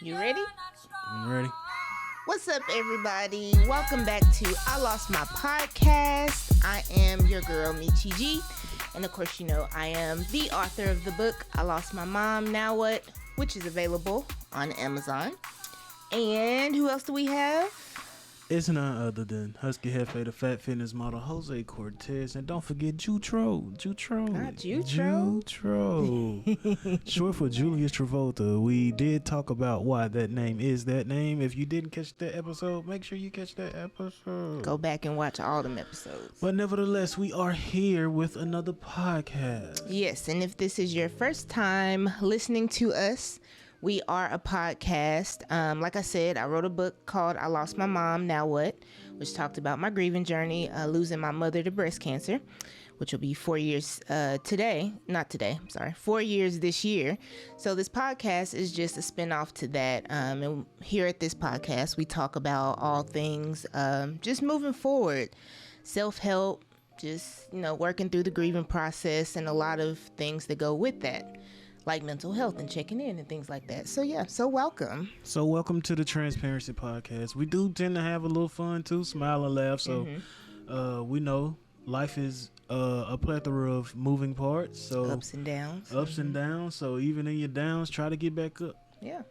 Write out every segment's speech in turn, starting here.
You ready? I'm ready. What's up, everybody? Welcome back to I Lost My Podcast. I am your girl, Michi G. And of course, you know, I am the author of the book, I Lost My Mom, Now What? Which is available on Amazon. And who else do we have? It's none other than Husky Hefe, the fat fitness model, Jose Cortez, and don't forget Jutro. Not Jutro. Jutro. Short for Julius Travolta. We did talk about why that name is that name. If you didn't catch that episode, make sure you catch that episode. Go back and watch all them episodes. But nevertheless, we are here with another podcast. Yes, and if this is your first time listening to us, we are a podcast. Like I said, I wrote a book called I Lost My Mom, Now What? Which talked about my grieving journey, losing my mother to breast cancer, which will be 4 years 4 years this year. So this podcast is just a spinoff to that. And here at this podcast, we talk about all things just moving forward, self-help, just, working through the grieving process and a lot of things that go with that, like mental health and checking in and things like that. So yeah, so welcome. So welcome to the Transparency Podcast. We do tend to have a little fun too, smile and laugh. So we know life is a plethora of moving parts. So ups and downs. So even in your downs, try to get back up. Yeah.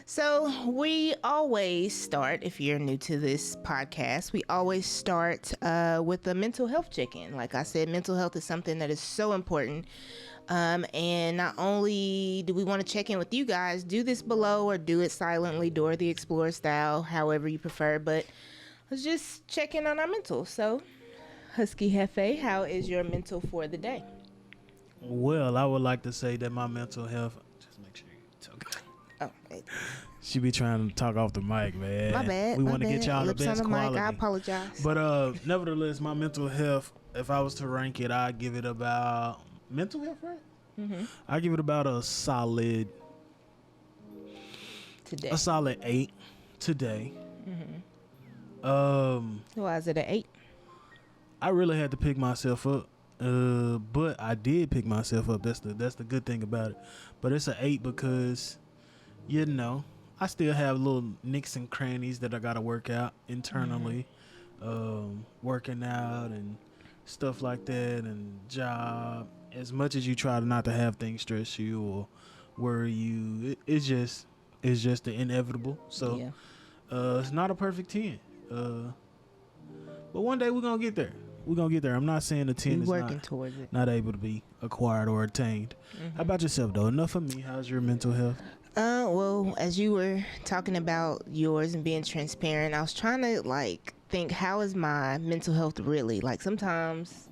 So we always start, if you're new to this podcast, we always start with a mental health check-in. Like I said, mental health is something that is so important. And not only do we want to check in with you guys, do this below or do it silently, Dora the Explorer style, however you prefer, but let's just check in on our mental. So, Husky Hefe, how is your mental for the day? Well, I would like to say that my mental health, just make sure you talk. Oh, she be trying to talk off the mic, man. My bad. We want to get y'all Lips the best on the quality. mic, I apologize. But nevertheless, my mental health, if I was to rank it, I'd give it about mental health, right? I give it about a solid 8 today. Why is it an 8? I really had to pick myself up, but I did pick myself up. That's the good thing about it. But it's an 8 because I still have little nicks and crannies that I gotta work out internally, working out and stuff like that, and job. As much as you try not to have things stress you or worry you, it's just the inevitable. So it's not a perfect 10. But one day we're gonna get there. I'm not saying the 10 is working towards it, not able to be acquired or attained. How about yourself though? Enough of me. How's your mental health? Well, as you were talking about yours and being transparent, I was trying to think, how is my mental health really? Like sometimes,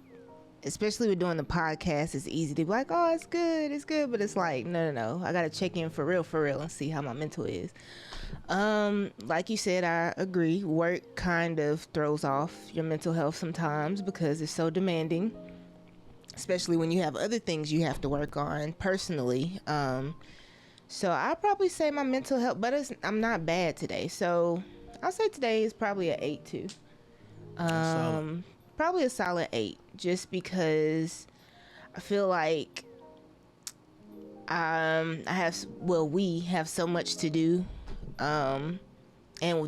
especially with doing the podcast, it's easy to be like, oh, it's good, but it's like, no, I gotta check in for real and see how my mental is. Like you said, I agree, work kind of throws off your mental health sometimes because it's so demanding, especially when you have other things you have to work on personally. So I'd probably say my mental health, but I'm not bad today, so I'll say today is probably an 8 too. Probably a solid 8, just because I feel like we have so much to do, and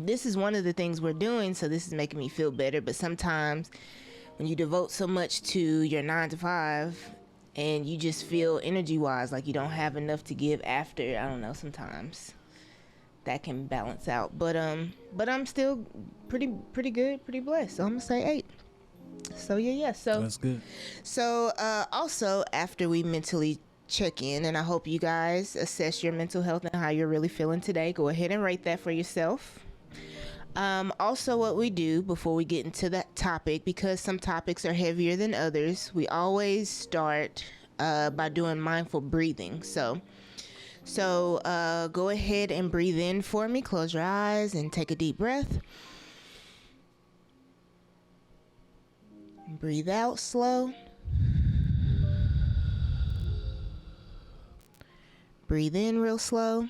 this is one of the things we're doing, so this is making me feel better. But sometimes when you devote so much to your 9 to 5 and you just feel energy wise like you don't have enough to give after, I don't know, sometimes that can balance out, but I'm still pretty good, pretty blessed, so I'm gonna say 8. So yeah, so that's good. So also, after we mentally check in, and I hope you guys assess your mental health and how you're really feeling today, go ahead and rate that for yourself. Also, what we do before we get into that topic, because some topics are heavier than others, we always start by doing mindful breathing. So go ahead and breathe in for me. Close your eyes and take a deep breath. Breathe out slow. Breathe in real slow.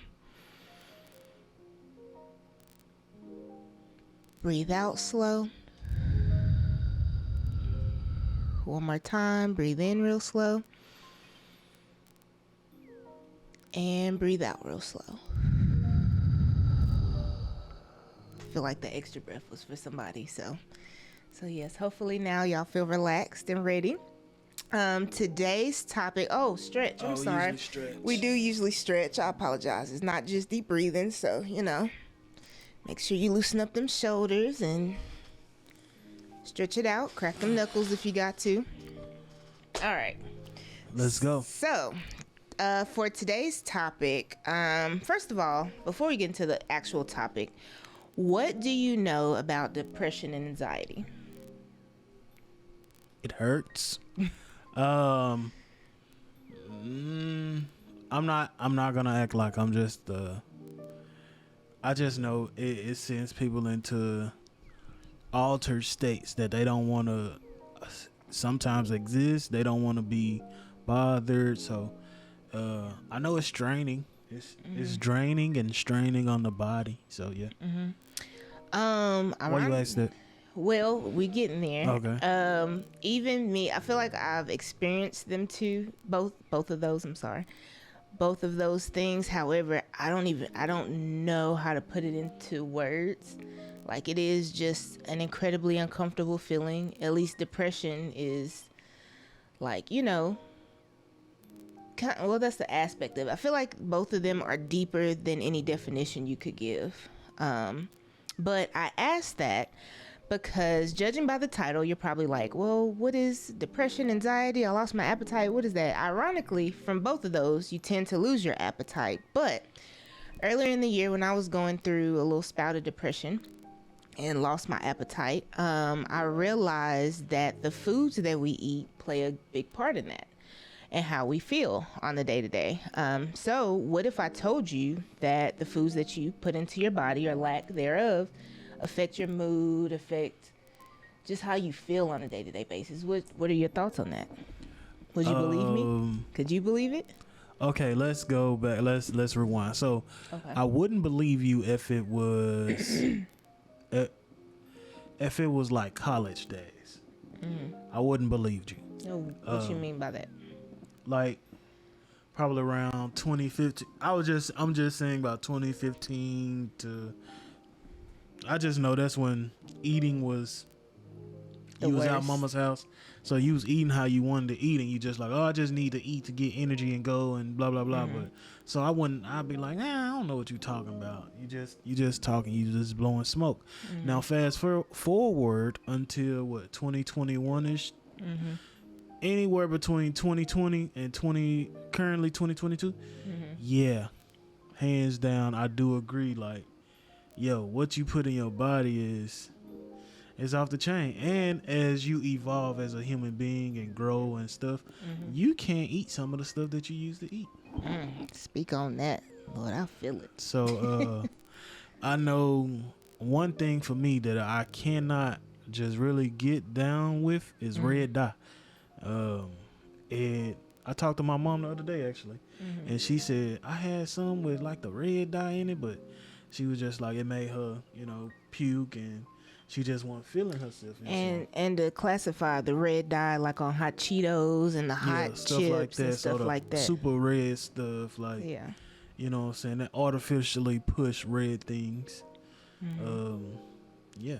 Breathe out slow. One more time. Breathe in real slow. And breathe out real slow. I feel like the extra breath was for somebody. So yes, hopefully now y'all feel relaxed and ready. Today's topic. Oh, stretch. I'm sorry. We do usually stretch. I apologize. It's not just deep breathing. So, make sure you loosen up them shoulders and stretch it out. Crack them knuckles if you got to. All right. Let's go. So, for today's topic, first of all, before we get into the actual topic, what do you know about depression and anxiety? It hurts. I'm not gonna act like I'm just I just know it sends people into altered states that they don't want to sometimes exist. They don't want to be bothered. So I know it's draining. It's draining and straining on the body. So yeah. Why you ask that? Well, we getting there. Okay. Even me, I feel like I've experienced them too. Both of those. I'm sorry. Both of those things. However, I don't know how to put it into words. Like, it is just an incredibly uncomfortable feeling. At least depression is like, well, that's the aspect of it. I feel like both of them are deeper than any definition you could give. But I asked that because, judging by the title, you're probably like, well, what is depression, anxiety? I lost my appetite. What is that? Ironically, from both of those, you tend to lose your appetite. But earlier in the year, when I was going through a little spout of depression and lost my appetite, I realized that the foods that we eat play a big part in that and how we feel on the day-to-day. So what if I told you that the foods that you put into your body, or lack thereof, affect your mood, affect just how you feel on a day-to-day basis? What are your thoughts on that? Would you believe me? Could you believe it? Okay, let's go back. Let's rewind. So, okay. I wouldn't believe you if it was if it was like college days. I wouldn't believe you. Oh, what you mean by that? Like probably around 2015. I'm just saying about 2015 to. I just know that's when eating was. You was at mama's house, so you was eating how you wanted to eat, and you just like, oh, I just need to eat to get energy and go and blah blah blah. But so I'd be like, I don't know what you talking about. You just talking, you just blowing smoke. Now fast forward until what, 2021ish, anywhere between 2020 and currently 2022. Yeah, hands down, I do agree. Like, yo, what you put in your body is off the chain. And as you evolve as a human being and grow and stuff, you can't eat some of the stuff that you used to eat. Speak on that, Lord. I feel it. So I know one thing for me that I cannot just really get down with is red dye. And I talked to my mom the other day actually, and she said I had some with like the red dye in it, but she was just like, it made her, puke, and she just wasn't feeling herself. And to classify the red dye, like on hot Cheetos and the hot chips and stuff like that. Super red stuff, like, you know what I'm saying, that artificially push red things. Yeah.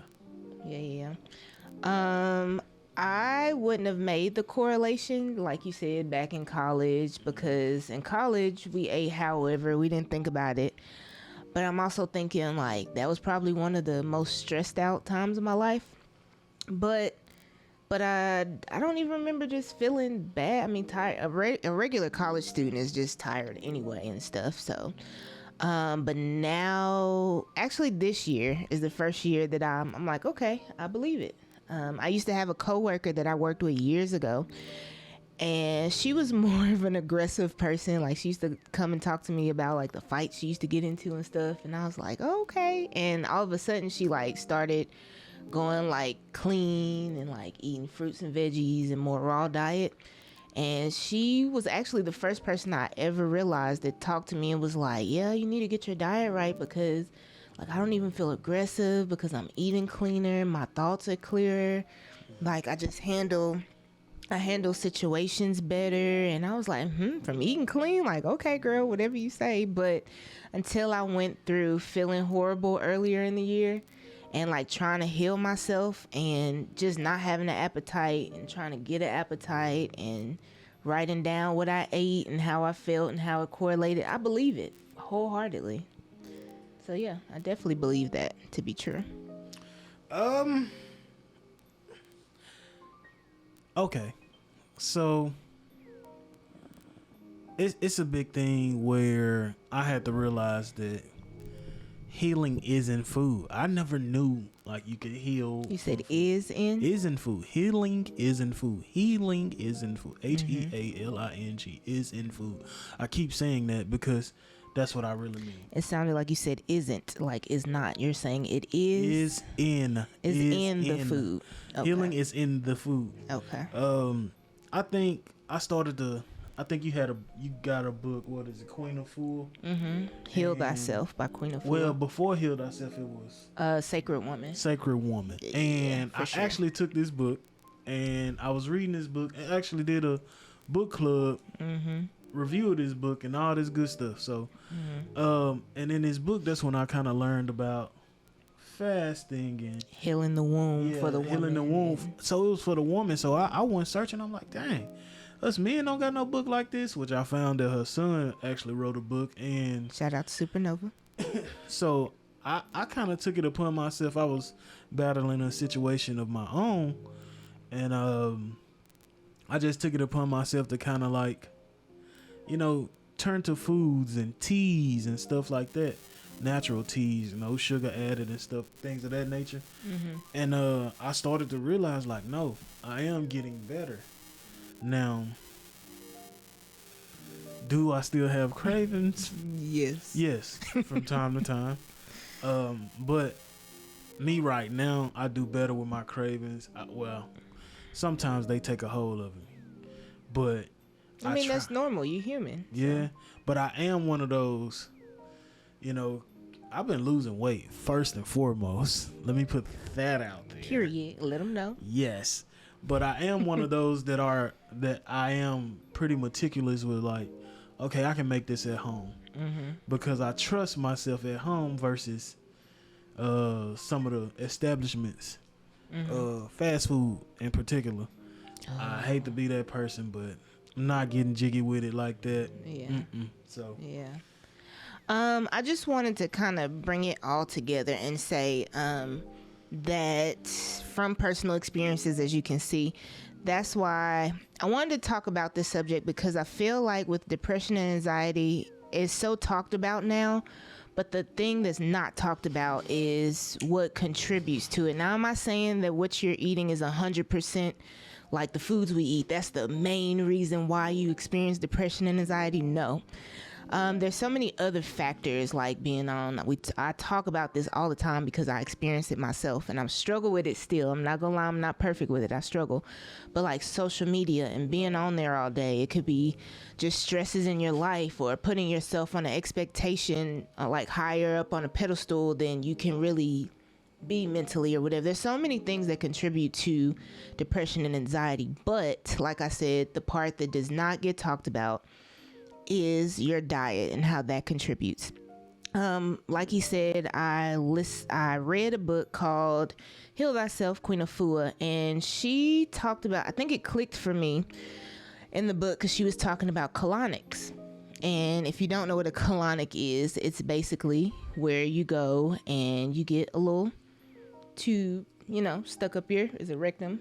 I wouldn't have made the correlation, like you said, back in college, because in college we ate however, we didn't think about it. But I'm also thinking, like, that was probably one of the most stressed out times of my life. But I don't even remember just feeling bad. I mean, tired. A regular college student is just tired anyway and stuff. So, but now, actually this year is the first year that I'm like, okay, I believe it. I used to have a coworker that I worked with years ago, and she was more of an aggressive person. Like, she used to come and talk to me about like the fights she used to get into and stuff. And I was like, oh, okay. And all of a sudden she like started going like clean and like eating fruits and veggies and more raw diet. And she was actually the first person I ever realized that talked to me and was like, yeah, you need to get your diet right, because like I don't even feel aggressive because I'm eating cleaner. My thoughts are clearer. Like, I just handle I handle situations better. And I was like, from eating clean, like, okay, girl, whatever you say. But until I went through feeling horrible earlier in the year and like trying to heal myself and just not having an appetite and trying to get an appetite and writing down what I ate and how I felt and how it correlated, I believe it wholeheartedly. So yeah, I definitely believe that to be true. Okay, so it's a big thing where I had to realize that healing isn't food. I never knew like you could heal. You said isn't food. Healing isn't food. Healing isn't food. HEALING is in food. I keep saying that because that's what I really mean. It sounded like you said isn't, like is not. You're saying it is in the food. Okay. Healing is in the food. Okay. I think you got a book. What is it? Queen of Fool. Heal Thyself by Queen of Fool. Well, before Heal Thyself, it was Sacred Woman. Sacred Woman. And I actually took this book, and I was reading this book, and actually did a book club review of this book and all this good stuff. So, and in this book, that's when I kind of learned about fasting and healing the womb for the woman. Healing the womb. So it was for the woman. So I went searching. I'm like, dang, us men don't got no book like this. Which I found that her son actually wrote a book. And shout out to Supernova. So I kind of took it upon myself. I was battling a situation of my own, and I just took it upon myself to kind of like, turn to foods and teas and stuff like that. Natural teas, no sugar added and stuff, things of that nature. And I started to realize, like, no, I am getting better. Now, do I still have cravings? Yes, from time to time. But me right now, I do better with my cravings. Sometimes they take a hold of me, but I mean, that's normal. You're human. Yeah, but I am one of those, I've been losing weight first and foremost. Let me put that out there. Period. Let them know. Yes. But I am one of those that I am pretty meticulous with, like, okay, I can make this at home. Because I trust myself at home versus some of the establishments, fast food in particular. I hate to be that person, but I'm not getting jiggy with it like that. Yeah. So yeah. I just wanted to kind of bring it all together and say that from personal experiences, as you can see, that's why I wanted to talk about this subject, because I feel like with depression and anxiety, it's so talked about now, but the thing that's not talked about is what contributes to it. Now, am I saying that what you're eating is 100% like the foods we eat? That's the main reason why you experience depression and anxiety? No. There's so many other factors, like being on, I talk about this all the time because I experience it myself, and I'm struggle with it still. I'm not gonna lie, I'm not perfect with it. I struggle. But like social media and being on there all day, it could be just stresses in your life or putting yourself on an expectation, like higher up on a pedestal than you can really be mentally or whatever. There's so many things that contribute to depression and anxiety. But like I said, the part that does not get talked about is your diet and how that contributes. Like he said, I read a book called Heal Thyself, Queen of Fool, and she talked about, I think it clicked for me in the book because she was talking about colonics. And if you don't know what a colonic is, it's basically where you go and you get a little tube, stuck up your rectum,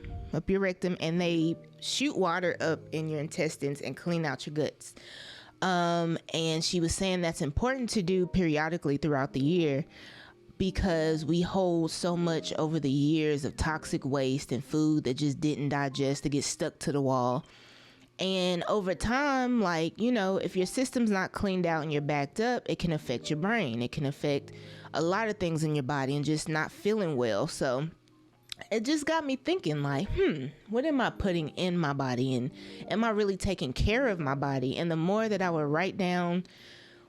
and they shoot water up in your intestines and clean out your guts. And she was saying that's important to do periodically throughout the year because we hold so much over the years of toxic waste and food that just didn't digest, to get stuck to the wall. And over time, if your system's not cleaned out and you're backed up, it can affect your brain. It can affect a lot of things in your body and just not feeling well. So it just got me thinking, what am I putting in my body, and am I really taking care of my body? And the more that I would write down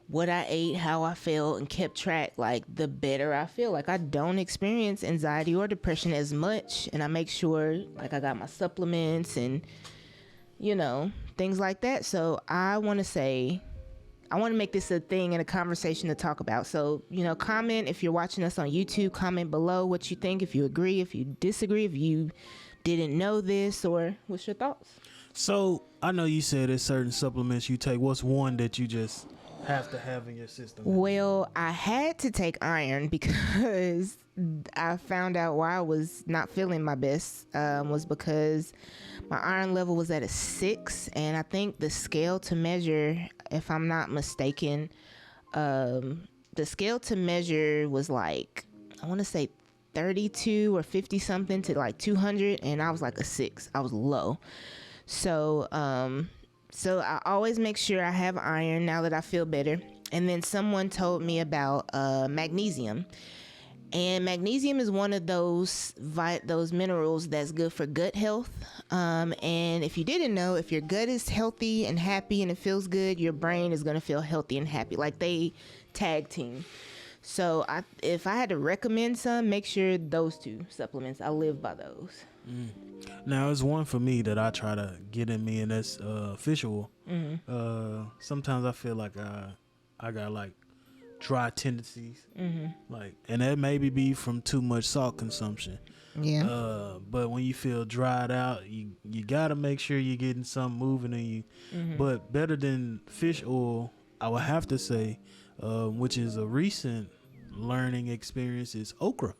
what I ate, how I felt, and kept track, the better I feel. I don't experience anxiety or depression as much, and I make sure I got my supplements and things like that. So I want to make this a thing and a conversation to talk about. So, comment if you're watching us on YouTube, comment below what you think, if you agree, if you disagree, if you didn't know this, or what's your thoughts? So I know you said there's certain supplements you take. What's one that you just have to have in your system? Well, I had to take iron because I found out why I was not feeling my best was because my iron level was at a 6, and I think the scale to measure, if I'm not mistaken, the scale to measure was like, I want to say 32 or 50 something to like 200, and I was like a 6. I was low. So I always make sure I have iron now that I feel better. And then someone told me about magnesium. And magnesium is one of those minerals that's good for gut health. And if you didn't know, if your gut is healthy and happy and it feels good, your brain is going to feel healthy and happy. Like they tag team. So if I had to recommend some, make sure those 2 supplements, I live by those. Now, there's one for me that I try to get in me, and that's fish oil. Sometimes I feel like I got like dry tendencies, like, and that maybe be from too much salt consumption. Yeah. But when you feel dried out, you gotta make sure you're getting something moving in you. But better than fish oil, I would have to say, which is a recent learning experience, is okra.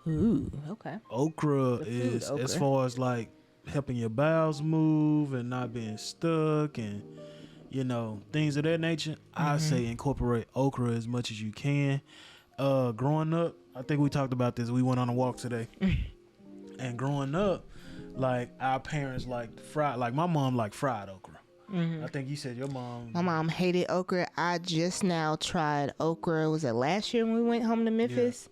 Ooh, okay. Okra is okra. As far as like helping your bowels move and not being stuck and things of that nature. I say incorporate okra as much as you can. Growing up, I think we talked about this. We went on a walk today, and growing up, like our parents liked fried. Like my mom liked fried okra. I think you said your mom. My mom hated okra. I just now tried okra. Was it last year when we went home to Memphis?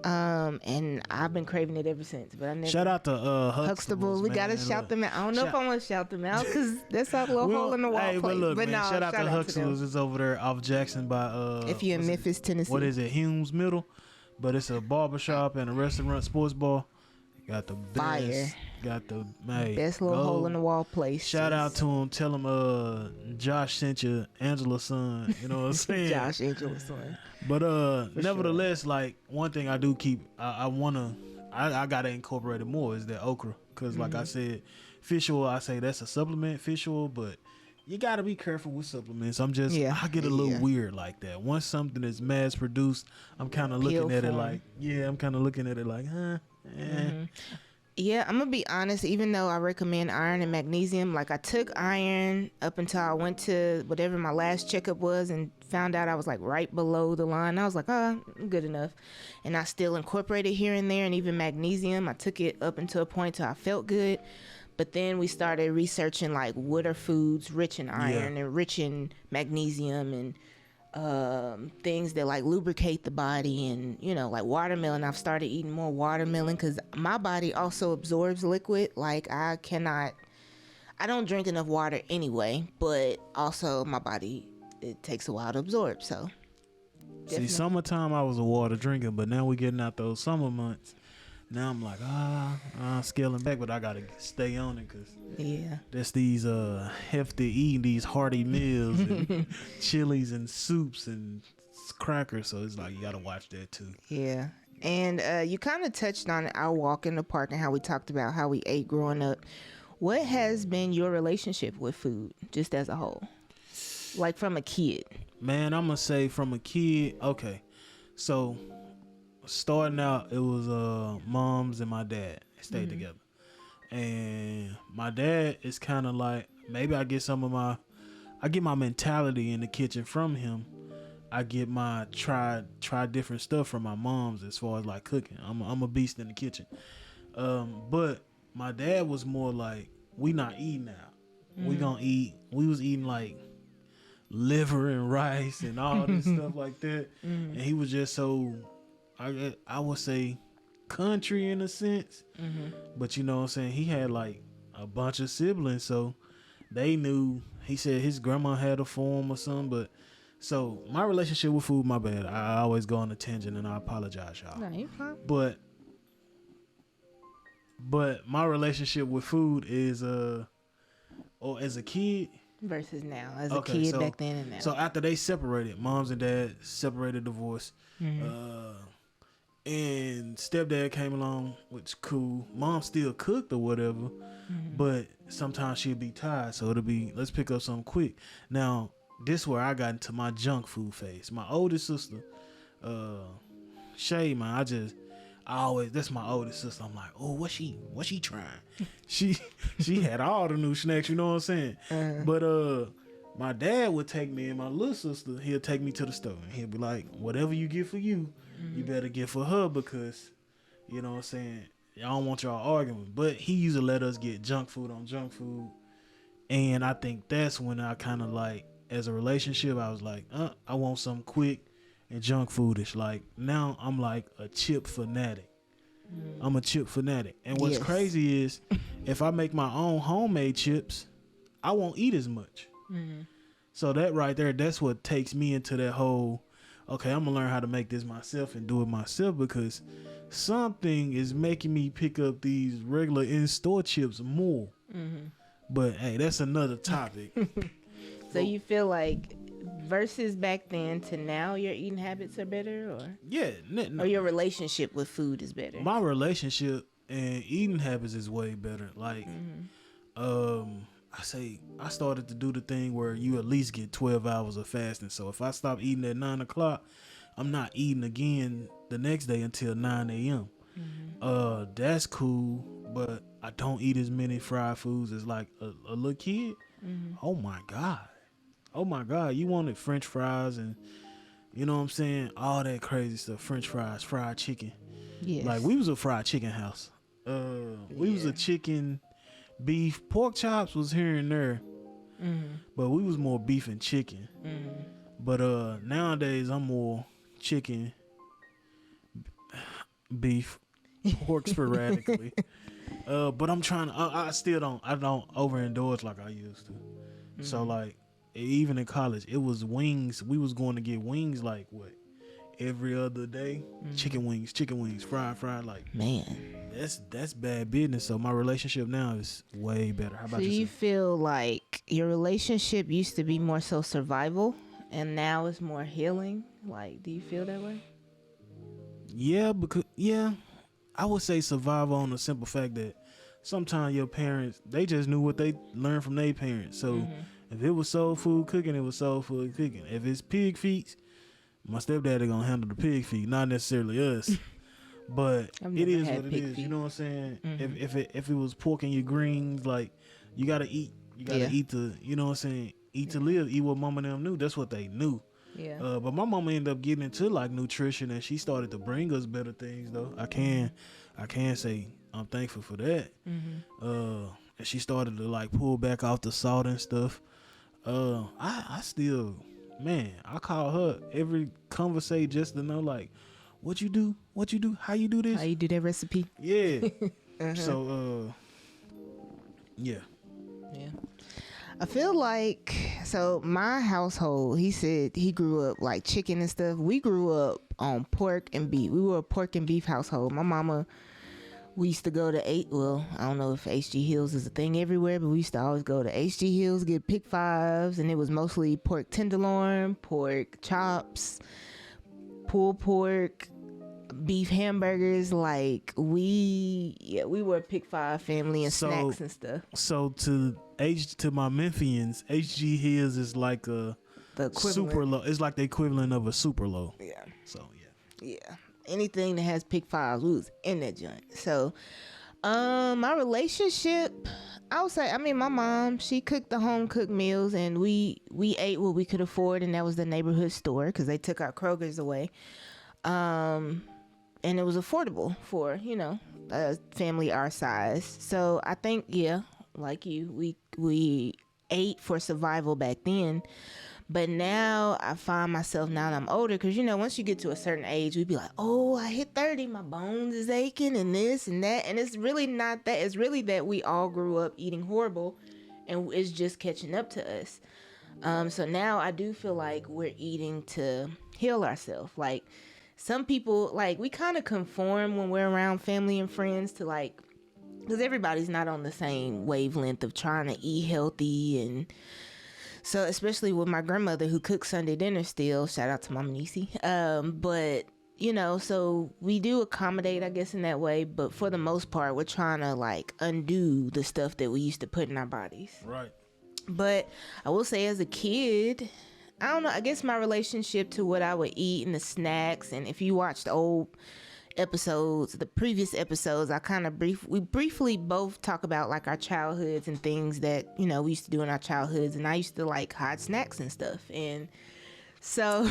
And I've been craving it ever since. But I never. Shout out to Huxtables. We gotta shout them out. I don't know if I want to shout them out because that's our little hole in the wall. Hey, place. but look, but man, no, shout out to Huxtables. It's over there off Jackson by if you're in Memphis, Tennessee. What is it? Humes Middle. But it's a barbershop and a restaurant, sports bar. Got the best. Fire. Got the best little hole in the wall place. Shout out to him. Tell him Josh sent you Angela's son. You know what I'm saying? Josh, Angela's son. But nevertheless, like one thing I do keep, I gotta incorporate it more is that okra, because like I said, fish oil, I say that's a supplement, fish oil, but you gotta be careful with supplements. I get a little weird like that. Once something is mass produced, I'm kind of looking at it like, Yeah, I'm gonna be honest, even though I recommend iron and magnesium, like I took iron up until I went to whatever my last checkup was and found out I was like right below the line. I was like, I'm good enough. And I still incorporated here and there, and even magnesium, I took it up until a point till I felt good. But then we started researching like what are foods rich in iron and rich in magnesium and things that like lubricate the body, and like watermelon. I've started eating more watermelon because my body also absorbs liquid. Like I don't drink enough water anyway, but also my body, it takes a while to absorb. So see, summertime I was a water drinker, but now we getting out those summer months. Now I'm like, I'm scaling back, but I gotta stay on it because there's these hefty eating, these hearty meals and chilies and soups and crackers. So it's like you gotta watch that too. Yeah, and you kind of touched on our walk in the park and how we talked about how we ate growing up. What has been your relationship with food, just as a whole, like from a kid? Man, I'm gonna say from a kid. Okay, so. Starting out, it was moms and my dad. They stayed together, and my dad is kind of like, maybe I get my mentality in the kitchen from him. I get my try different stuff from my mom's as far as like cooking. I'm a beast in the kitchen, but my dad was more like, we not eating out. We gonna eat. We was eating like liver and rice and all this stuff like that, and he was just so. I would say country in a sense, but you know what I'm saying, he had like a bunch of siblings, so they knew. He said his grandma had a farm or something, but so my relationship with food, my bad, I always go on a tangent and I apologize, y'all. No, you're fine. But my relationship with food is or as a kid. Versus now, as a Okay, kid so back then and now. so after they separated, moms and dad separated, divorced, and stepdad came along, which cool. Mom still cooked or whatever, but sometimes she'll be tired, so it'll be let's pick up something quick. Now this where I got into my junk food phase. My oldest sister, Shay, man, I always that's my oldest sister. I'm like, oh, what's she trying? she had all the new snacks, you know what I'm saying? But my dad would take me and my little sister, he'll take me to the store and he'll be like, whatever you get for you, you better get for her because, you know what I'm saying, I don't want y'all arguing. But he used to let us get junk food on junk food. And I think that's when I kind of like, as a relationship, I was like, I want something quick and junk foodish. Like now I'm like a chip fanatic. I'm a chip fanatic. And what's crazy is if I make my own homemade chips, I won't eat as much. So that right there, that's what takes me into that whole, okay, I'm gonna learn how to make this myself and do it myself because something is making me pick up these regular in-store chips more. But hey, that's another topic. So you feel like versus back then to now, your eating habits are better, or yeah, or your relationship with food is better? My relationship and eating habits is way better. Like, I started to do the thing where you at least get 12 hours of fasting. So if I stop eating at 9 o'clock, I'm not eating again the next day until 9 a.m. That's cool, but I don't eat as many fried foods as like a little kid. Oh my God, you wanted French fries and you know what I'm saying, all that crazy stuff, French fries, fried chicken. Yes. Like we was a fried chicken house. We was a chicken, beef, pork chops was here and there, but we was more beef and chicken. But nowadays I'm more chicken, beef, pork sporadically. But I'm trying to, I don't overindulge like I used to. So like, even in college, it was wings. We was going to get wings like what? Every other day? Chicken wings, fried. Like, man, that's bad business. So my relationship now is way better. How about you? So you feel like your relationship used to be more so survival and now it's more healing? Like, do you feel that way? Yeah, because I would say survival on the simple fact that sometimes your parents, they just knew what they learned from their parents. So if it was soul food cooking, it was soul food cooking. If it's pig feet, my stepdad gonna handle the pig feet, not necessarily us. But it is what it is. You know what I'm saying? If it was pork and your greens, like you gotta eat. You gotta eat to, you know what I'm saying? Eat to live. Eat what mama and them knew. That's what they knew. Yeah. But my mama ended up getting into like nutrition, and she started to bring us better things. Though I can say I'm thankful for that. And she started to like pull back off the salt and stuff. I still, man, I call her every conversation just to know like, what you do, how you do this, how you do that recipe. Yeah. So yeah. I feel like, so my household, he said he grew up like chicken and stuff. We grew up on pork and beef. We were a pork and beef household. My mama, we used to go to I don't know if HG Hills is a thing everywhere, but we used to always go to HG Hills, get pick fives, and it was mostly pork tenderloin, pork chops, pulled pork, beef hamburgers. Like we were a pick five family and snacks and stuff. So to my Memphians, HG Hills is like the super low. It's like the equivalent of a super low. Yeah. So yeah. Anything that has pick fives, we was in that joint. So my relationship, I would say, I mean, my mom, she cooked the home cooked meals, and we ate what we could afford, and that was the neighborhood store because they took our Kroger's away. And it was affordable for, a family our size. So I think, like you, we ate for survival back then. But now I find myself, now that I'm older, because, once you get to a certain age, we'd be like, oh, I hit 30, my bones is aching and this and that. And it's really not that. It's really that we all grew up eating horrible and it's just catching up to us. So now I do feel like we're eating to heal ourselves. Like, some people, like, we kind of conform when we're around family and friends to, like, because everybody's not on the same wavelength of trying to eat healthy. And so especially with my grandmother who cooks Sunday dinner still, shout out to Mama Nisi. But you know, so we do accommodate, I guess, in that way, but for the most part we're trying to like undo the stuff that we used to put in our bodies. Right. But I will say, as a kid, I don't know, I guess my relationship to what I would eat and the snacks, and if you watched old episodes, the previous episodes, I kind of we briefly both talk about like our childhoods and things that, you know, we used to do in our childhoods. And I used to like hide snacks and stuff. And so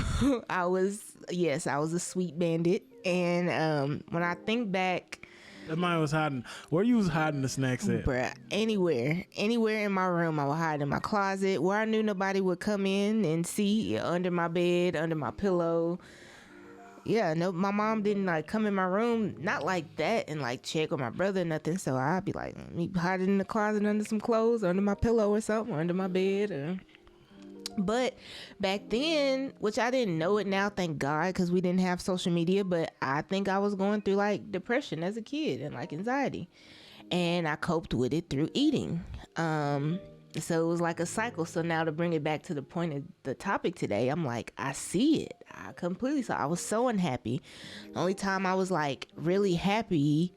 I was a sweet bandit. And when I think back, that mine was hiding. Where you was hiding the snacks at? Bruh, anywhere in my room. I would hide in my closet where I knew nobody would come in and see, under my bed, under my pillow. Yeah, no, my mom didn't like come in my room, not like that, and like check on my brother or nothing. So I'd be like, me hiding in the closet under some clothes, under my pillow or something, or under my bed. But back then, which I didn't know it now, thank God, because we didn't have social media, but I think I was going through like depression as a kid and like anxiety, and I coped with it through eating. So it was like a cycle. So now to bring it back to the point of the topic today, I'm like, I see it. I completely saw. I was so unhappy. The only time I was like really happy,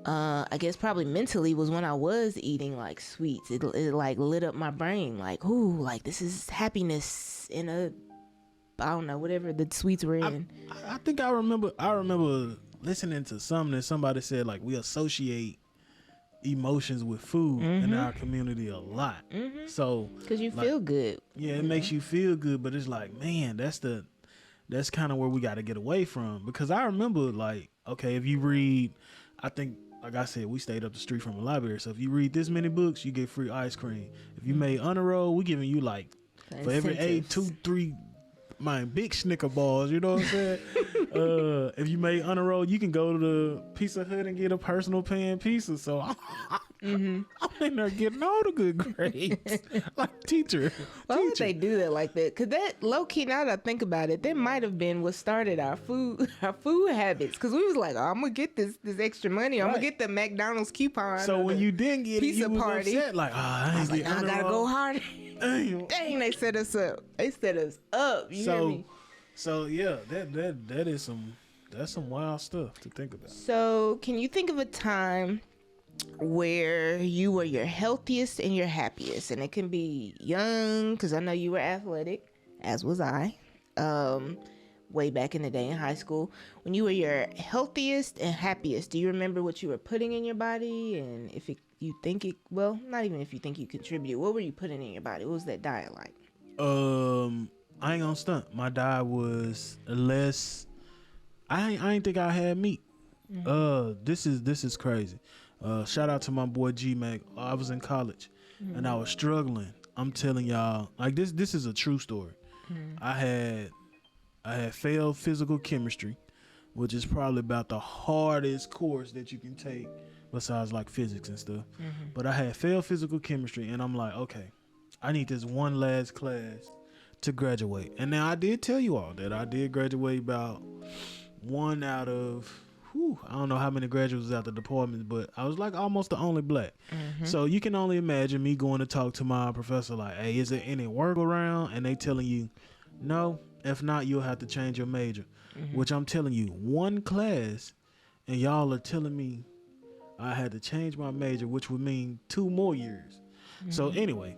I guess probably mentally, was when I was eating like sweets. It like lit up my brain. Like, ooh, like this is happiness in a, I don't know, whatever the sweets were in. I think I remember listening to something that somebody said, like, we associate emotions with food in our community a lot. So because you like, feel good. Yeah, it makes you feel good, but it's like, man, that's kind of where we got to get away from. Because I remember, like, okay, if you read, I think, like I said, we stayed up the street from a library, so if you read this many books, you get free ice cream. If you made honor roll, we giving you like for every 8, 2, 3 my big Snicker balls, you know what I'm saying? If you made honor roll, you can go to the Pizza Hut and get a personal pan pizza. So I'm in there getting all the good grades, like teacher. Why would they do that like that? Cause that low key, now that I think about it, that might have been what started our food habits. Cause we was like, oh, I'm gonna get this extra money. I'm gonna get the McDonald's coupon. So when you didn't get it, you was upset. Like, I was like, I gotta go harder. Dang, they set us up. You hear me? So yeah, that is some wild stuff to think about. So can you think of a time where you were your healthiest and your happiest? And it can be young, because I know you were athletic, as was I, way back in the day in high school. When you were your healthiest and happiest, do you remember what you were putting in your body? And if you think it, well, not even if you think you contributed, what were you putting in your body? What was that diet like? I ain't gonna stunt. My diet was less. I ain't think I had meat. This is crazy. Shout out to my boy G Mac. I was in college and I was struggling. I'm telling y'all, like this is a true story. I had failed physical chemistry, which is probably about the hardest course that you can take besides like physics and stuff. But I had failed physical chemistry, and I'm like, okay, I need this one last class to graduate. And now I did tell you all that I did graduate about one out of I don't know how many graduates out the department, but I was like almost the only black. So you can only imagine me going to talk to my professor like, hey, is there any workaround? And they telling you, no, if not, you'll have to change your major. Which I'm telling you, one class, and y'all are telling me I had to change my major, which would mean 2 more years. So anyway,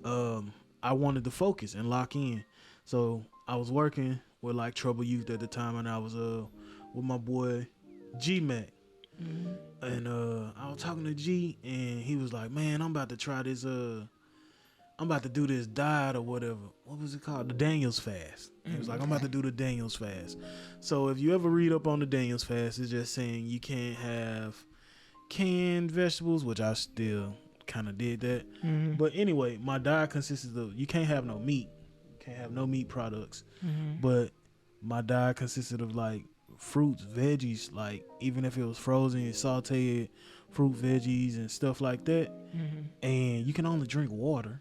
I wanted to focus and lock in. So I was working with like troubled youth at the time, and I was with my boy G Mac. And I was talking to G, and he was like, man, I'm about to try this I'm about to do this diet or whatever. What was it called? The Daniels fast. He was like, I'm about to do the Daniels fast. So if you ever read up on the Daniels fast, it's just saying you can't have canned vegetables, which I still kind of did that. But anyway, my diet consisted of, you can't have no meat. You can't have no meat products. But my diet consisted of like fruits, veggies, like even if it was frozen, sauteed fruit, veggies, and stuff like that. And you can only drink water.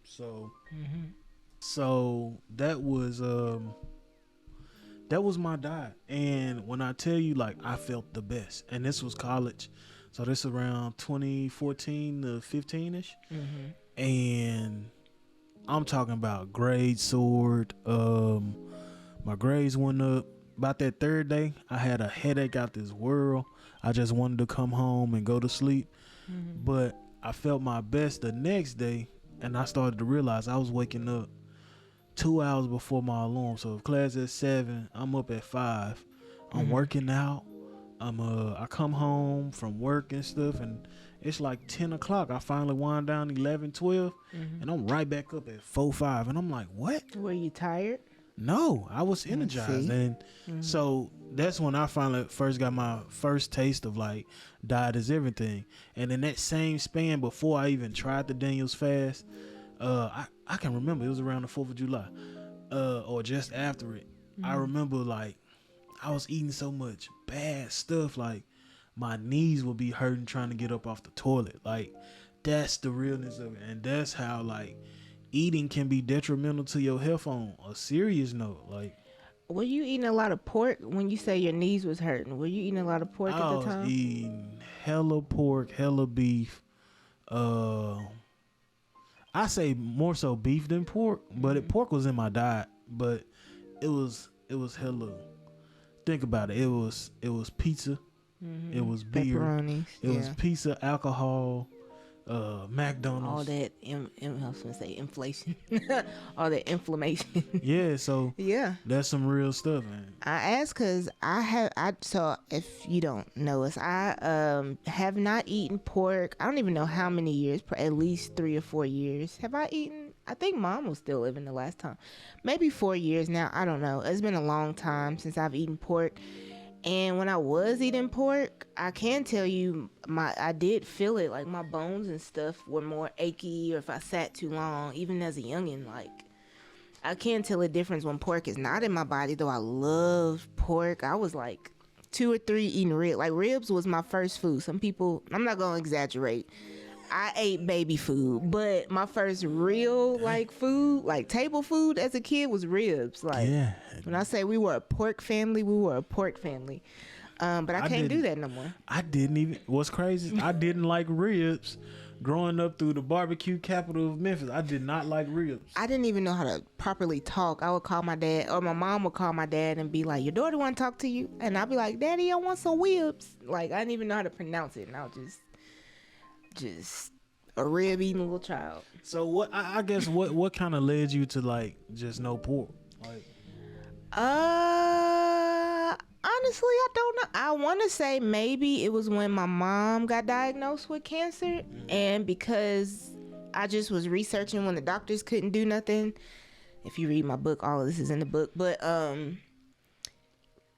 So, so that was my diet. And when I tell you, like, I felt the best, and this was college, So this is around 2014 to 15ish, and I'm talking about grades soared. My grades went up. About that third day, I had a headache out this world. I just wanted to come home and go to sleep. But I felt my best the next day, and I started to realize I was waking up 2 hours before my alarm. So if class at 7, I'm up at 5. I'm working out. I come home from work and stuff, and it's like 10 o'clock. I finally wind down 11, 12, and I'm right back up at 4, 5. And I'm like, what? Were you tired? No, I was energized. And so that's when I finally first got my first taste of like diet is everything. And in that same span, before I even tried the Daniel's fast, I can remember it was around the 4th of July, or just after it. I remember like I was eating so much bad stuff, like my knees would be hurting trying to get up off the toilet. Like that's the realness of it. And that's how like eating can be detrimental to your health on a serious note. Like, were you eating a lot of pork when you say your knees was hurting? Were you eating a lot of pork at the time? I was eating hella pork, hella beef. I say more so beef than pork, but pork was in my diet. But it was hella. Think about it. It was pizza. It was beer. Pepperonis. It was pizza, alcohol, McDonald's. All that, I was going to say inflation. All that inflammation. Yeah, so that's some real stuff, man. I asked because so if you don't know us, I have not eaten pork. I don't even know how many years, at least 3 or 4 years. Have I eaten? I think Mom was still living the last time. Maybe 4 years now. I don't know. It's been a long time since I've eaten pork. And when I was eating pork, I can tell you I did feel it. Like my bones and stuff were more achy, or if I sat too long, even as a youngin', like I can tell a difference when pork is not in my body. Though I love pork. I was like 2 or 3 eating ribs. Like ribs was my first food. Some people, I'm not gonna exaggerate, I ate baby food, but my first real like food, like table food as a kid, was ribs. Like when I say we were a pork family, we were a pork family. But I can't do that no more. I didn't even. What's crazy? I didn't like ribs growing up through the barbecue capital of Memphis. I did not like ribs. I didn't even know how to properly talk. I would call my dad, or my mom would call my dad and be like, "Your daughter want to talk to you," and I'd be like, "Daddy, I want some ribs." Like I didn't even know how to pronounce it, and I would just a rib eating little child. So what? I guess what kind of led you to like just no pork? Like, honestly, I don't know. I want to say maybe it was when my mom got diagnosed with cancer, and because I just was researching when the doctors couldn't do nothing. If you read my book, all of this is in the book, but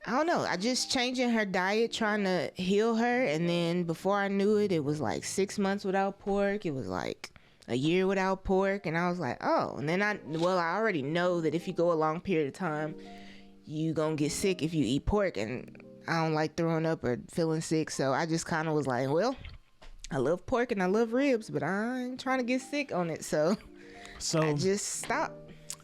I don't know. I just changing her diet, trying to heal her. And then before I knew it, it was like 6 months without pork. It was like a year without pork. And I was like, oh. And then I already know that if you go a long period of time, you gonna get sick if you eat pork. And I don't like throwing up or feeling sick. So I just kind of was like, well, I love pork and I love ribs, but I ain't trying to get sick on it. So I just stopped.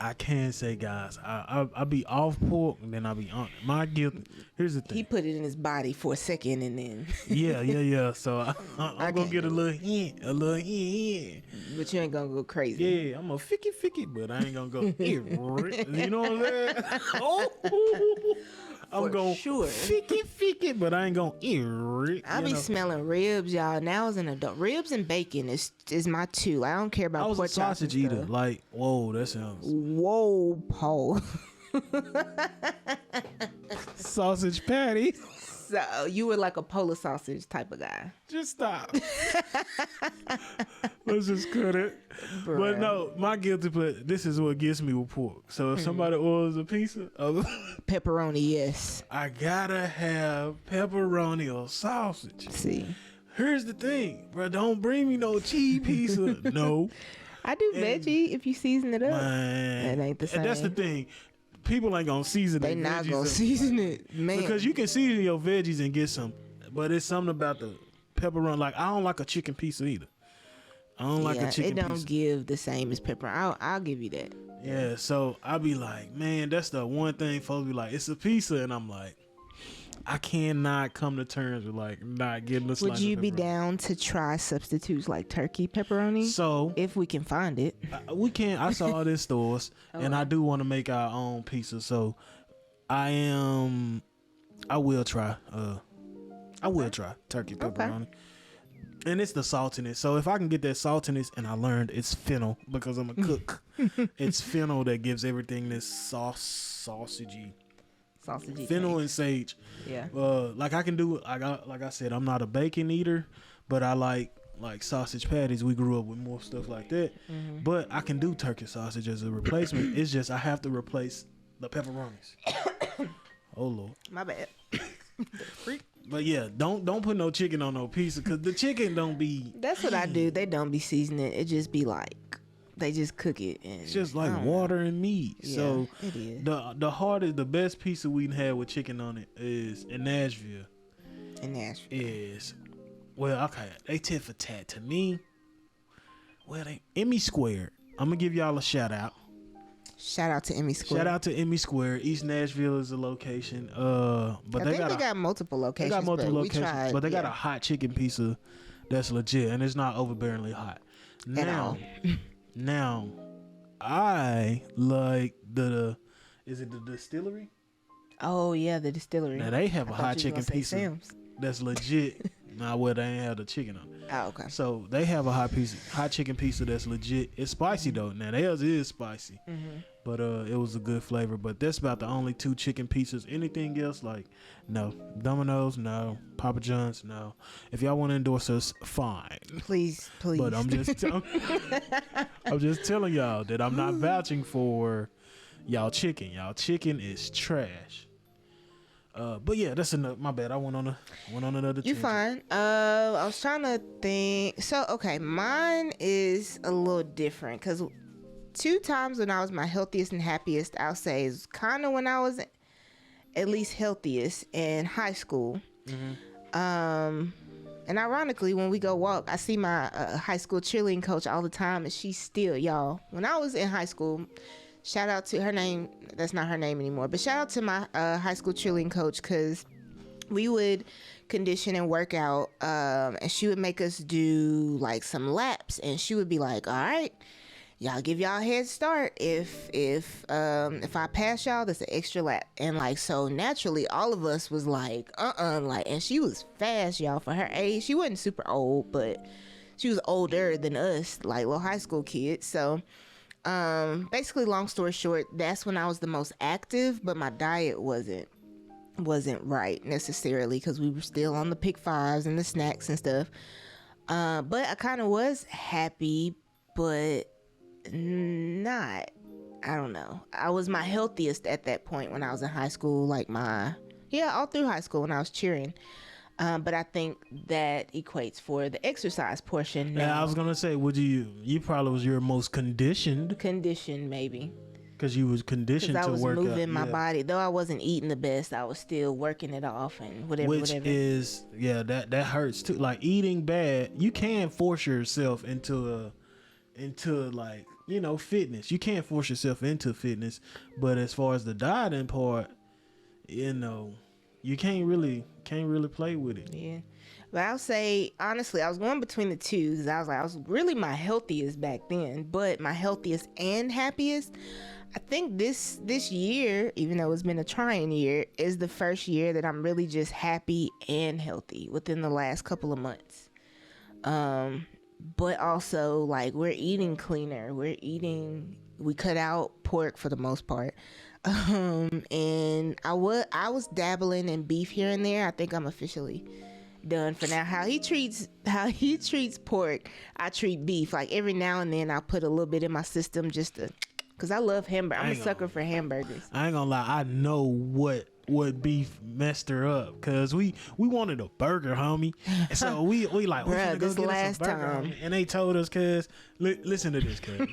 I can say, guys, I be off pork and then I be on it. My guilt. Here's the thing. He put it in his body for a second and then. Yeah. So I'm gonna get a little hint. But you ain't gonna go crazy. Yeah, I'm a ficky, but I ain't gonna go. You know what I'm saying? I'm going sure. Ficky, but I ain't gonna I be smelling ribs, y'all. Now as an adult, ribs and bacon is my two. I don't care about pork. I was a sausage eater. Like, whoa, that sounds. Whoa, Paul. Sausage patty. So you were like a Polish sausage type of guy. Just stop. Let's just cut it. Bruh. But no, my guilty pleasure. This is what gets me with pork. So if somebody orders a pizza of pepperoni, yes, I gotta have pepperoni or sausage. See, here's the thing, bro. Don't bring me no cheese pizza. No, I do veggie if you season it up. Man, that ain't the same. And that's the thing. People ain't gonna season it. They not gonna season it, man. Because you can season your veggies and get some, but it's something about the pepperoni. Like I don't like a chicken pizza either. I don't like a chicken pizza. It don't give the same as pepperoni. I'll give you that. Yeah, so I be like, man, that's the one thing folks be like, it's a pizza, and I'm like, I cannot come to terms with like not getting the slice. Would you of be pepperoni. down to try substitutes like turkey pepperoni? So if we can find it. we can. I saw it in stores, and Okay. I do want to make our own pizza. So I will try. I will try turkey pepperoni. And it's the saltiness. So if I can get that saltiness, and I learned it's fennel because I'm a cook. It's fennel that gives everything this sausagey. Fennel and sage. Yeah. Like I can do. Like I said, I'm not a bacon eater, but I like sausage patties. We grew up with more stuff like that. Mm-hmm. But I can do turkey sausage as a replacement. It's just I have to replace the pepperonis. Oh Lord. My bad. But yeah, don't put no chicken on no pizza because the chicken don't be. That's what I do. They don't be seasoning. It just be like they just cook it and It's just like I don't water and meat. Yeah, So it is. the best pizza we had with chicken on it is in Nashville. In Nashville. Is well, okay, they tit for tat to me. Well, they Emmy Squared. I'm gonna give y'all a shout out. Shout out to Emmy Square. Shout out to Emmy Square. East Nashville is a location. But I they think they got multiple locations. They got multiple but locations, we tried, but they got a hot chicken pizza that's legit, and it's not overbearingly hot. Now, I like is it the distillery? Oh yeah, the distillery. Now they have I a thought hot you was chicken gonna say pizza Sam's. that's legit. Nah, well, they ain't have the chicken on it. Oh, okay. So they have a hot chicken pizza that's legit. It's spicy though. Now theirs is spicy, but it was a good flavor. But that's about the only two chicken pizzas. Anything else, like no. Domino's, no. Papa John's, no. If y'all want to endorse us, fine. Please. But I'm just telling y'all that I'm not vouching for y'all chicken. Y'all chicken is trash. But yeah, that's enough. My bad. I went on another. You tangent. fine. I was trying to think. So okay, mine is a little different because 2 times when I was my healthiest and happiest, I'll say is kind of when I was at least healthiest in high school. And ironically, when we go walk, I see my high school cheerleading coach all the time, and she's still, y'all. When I was in high school, shout out to her name. That's not her name anymore, but shout out to my high school cheerleading coach because we would condition and work out, and she would make us do like some laps, and she would be like, "All right, y'all give y'all a head start. If I pass y'all, that's an extra lap." And like so naturally, all of us was like, like, and she was fast, y'all, for her age. She wasn't super old, but she was older than us, like little high school kids. So. Basically, long story short, that's when I was the most active, but my diet wasn't right necessarily because we were still on the pick 5s and the snacks and stuff. But I kind of was happy, but not. I don't know. I was my healthiest at that point when I was in high school, like all through high school when I was cheering. But I think that equates for the exercise portion. Yeah, I was gonna say, would you probably was your most conditioned Maybe because you was conditioned because I to was work out. moving my body, though I wasn't eating the best. I was still working it off and whatever. Which is that hurts too. Like eating bad, you can force yourself into like fitness. You can't force yourself into fitness, but as far as the dieting part, you can't really play with it. Yeah. But I'll say, honestly, I was going between the two because I was really my healthiest back then, but my healthiest and happiest. I think this year, even though it's been a trying year, is the first year that I'm really just happy and healthy within the last couple of months. But also, like, we're eating cleaner. We cut out pork for the most part. And I was dabbling in beef here and there. I think I'm officially done for now. How he treats pork, I treat beef. Like every now and then I'll put a little bit in my system just to, cause I love hamburgers. I'm a sucker for hamburgers. I ain't gonna lie, I know what beef messed her up, cause we wanted a burger, homie. And so we like, bruh, go this get last us a burger, time, homie. And they told us, cause listen to this, cause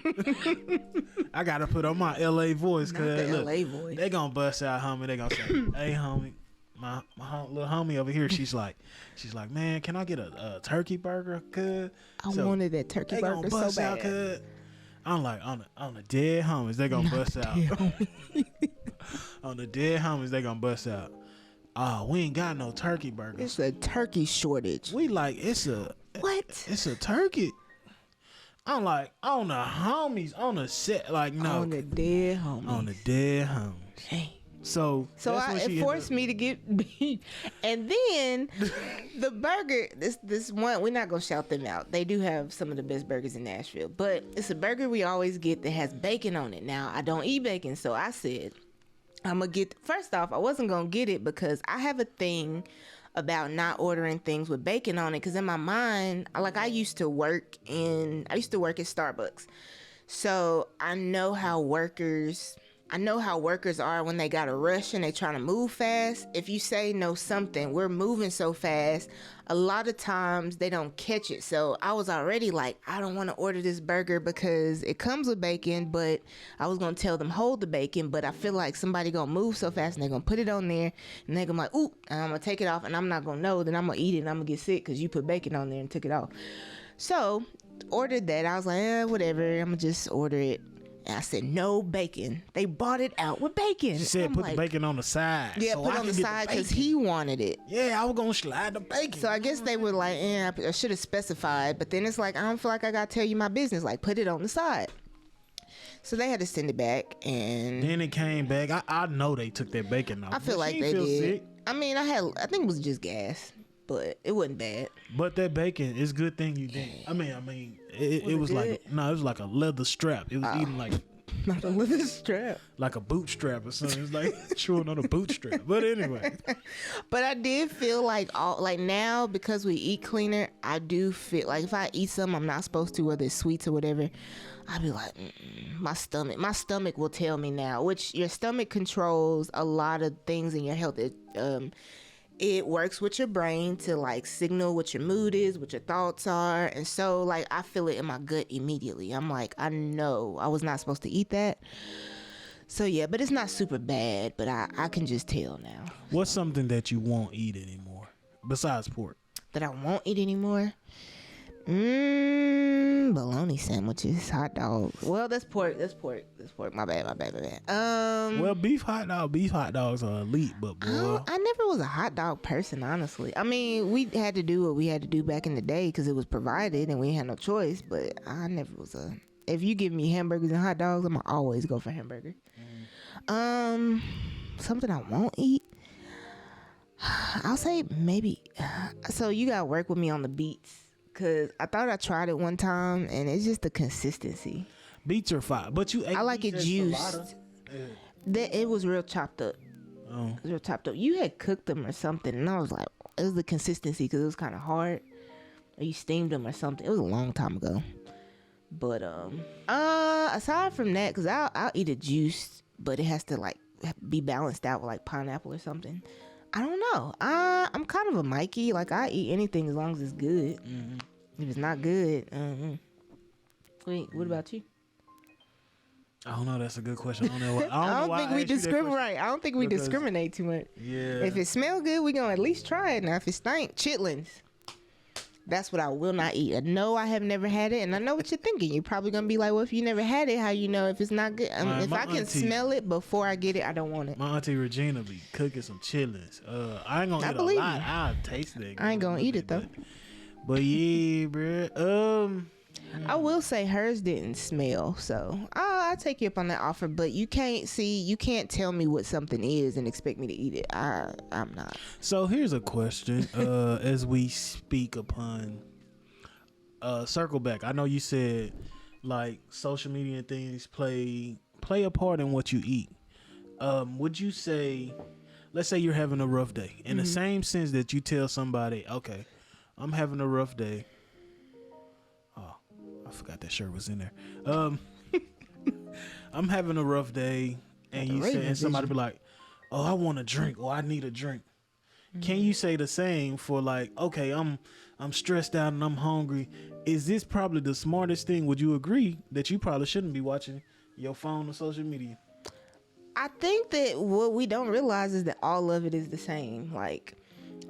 I gotta put on my LA voice, cause the LA voice. They gonna bust out, homie. They gonna say, hey, homie. My little homie over here, she's like, man, can I get a turkey burger, cuz? I wanted that turkey burger so bad. Out, cuz. I'm like, on the dead homies, they gonna bust out. On the dead homies, they gonna bust out. oh, we ain't got no turkey burgers. It's a turkey shortage. We like, it's a turkey. I'm like, on the homies, on the set, like, no. On the dead homies. On the dead homies. Dang. So it forced me to get beef. And then the burger, this one, we're not going to shout them out. They do have some of the best burgers in Nashville. But it's a burger we always get that has bacon on it. Now, I don't eat bacon, so I said, I'm going to get, first off, I wasn't going to get it because I have a thing about not ordering things with bacon on it. Because in my mind, I used to work at Starbucks. So I know how workers are when they got a rush and they trying to move fast. If you say no something, we're moving so fast, a lot of times they don't catch it. So I was already like, I don't want to order this burger because it comes with bacon, but I was going to tell them hold the bacon, but I feel like somebody going to move so fast and they're going to put it on there and they're going to be like, ooh, and I'm going to take it off and I'm not going to know, then I'm going to eat it and I'm going to get sick because you put bacon on there and took it off. So ordered that. I was like, whatever, I'm going to just order it. And I said, no bacon. They bought it out with bacon. She said, put the bacon on the side. Yeah, so put it on the side because he wanted it. Yeah, I was going to slide the bacon. So I guess they were like, I should have specified. But then it's like, I don't feel like I got to tell you my business. Like, put it on the side. So they had to send it back. And then it came back. I know they took that bacon off. I feel like they did. Sick. I mean, I think it was just gas. But it wasn't bad. But that bacon, it's a good thing you did. I mean, it was like it was like a leather strap. It was eating like not a leather strap, like a bootstrap or something. It's like chewing on a bootstrap. But anyway, but I did feel like now because we eat cleaner, I do feel like if I eat something I'm not supposed to, whether it's sweets or whatever, I'd be like, my stomach will tell me now. Which your stomach controls a lot of things in your health. It works with your brain to like signal what your mood is, what your thoughts are. And so like I feel it in my gut immediately. I'm like, I know I was not supposed to eat that. So yeah, but it's not super bad, but I can just tell now. What's something that you won't eat anymore besides pork? That I won't eat anymore? Bologna sandwiches, hot dogs. Well, that's pork. My bad. Well, beef hot dogs are elite, but boy, I never was a hot dog person, honestly. I mean, we had to do what we had to do back in the day because it was provided and we had no choice. But I never was a. If you give me hamburgers and hot dogs, I'm gonna always go for hamburger. Something I won't eat. I'll say maybe. So you gotta work with me on the beets. Cause I thought I tried it one time and it's just the consistency. Beets are fine, but you ate I like it juiced. It was real chopped up. Oh. It was real chopped up. You had cooked them or something, and I was like, it was the consistency because it was kind of hard. Or you steamed them or something. It was a long time ago. But aside from that, cause I'll eat it juiced, but it has to like be balanced out with like pineapple or something. I don't know. I'm kind of a Mikey. Like, I eat anything as long as it's good. Mm-hmm. If it's not good, Wait, what about you? I don't know. That's a good question. I don't think we discriminate. I don't think we discriminate too much. Yeah. If it smells good, we gonna at least try it. Now, if it stink, chitlins. That's what I will not eat. I know I have never had it, and I know what you're thinking. You're probably gonna be like, "Well, if you never had it, how you know if it's not good?" If I can smell it before I get it, I don't want it. My auntie Regina be cooking some chitlins. I ain't gonna eat a lot. I'll taste it. I ain't gonna eat it though. But yeah, bro. I will say hers didn't smell, so I'll take you up on that offer. But you can't tell me what something is and expect me to eat it. I'm not. So here's a question. As we speak upon, circle back. I know you said like social media and things play a part in what you eat. Would you say, let's say you're having a rough day, in the same sense that you tell somebody, okay, I'm having a rough day. I forgot that shirt was in there. I'm having a rough day, and somebody be like, "Oh, I want a drink," or "I need a drink." Can you say the same for like, okay, I'm stressed out and I'm hungry? Is this probably the smartest thing? Would you agree that you probably shouldn't be watching your phone or social media? I think that what we don't realize is that all of it is the same. Like,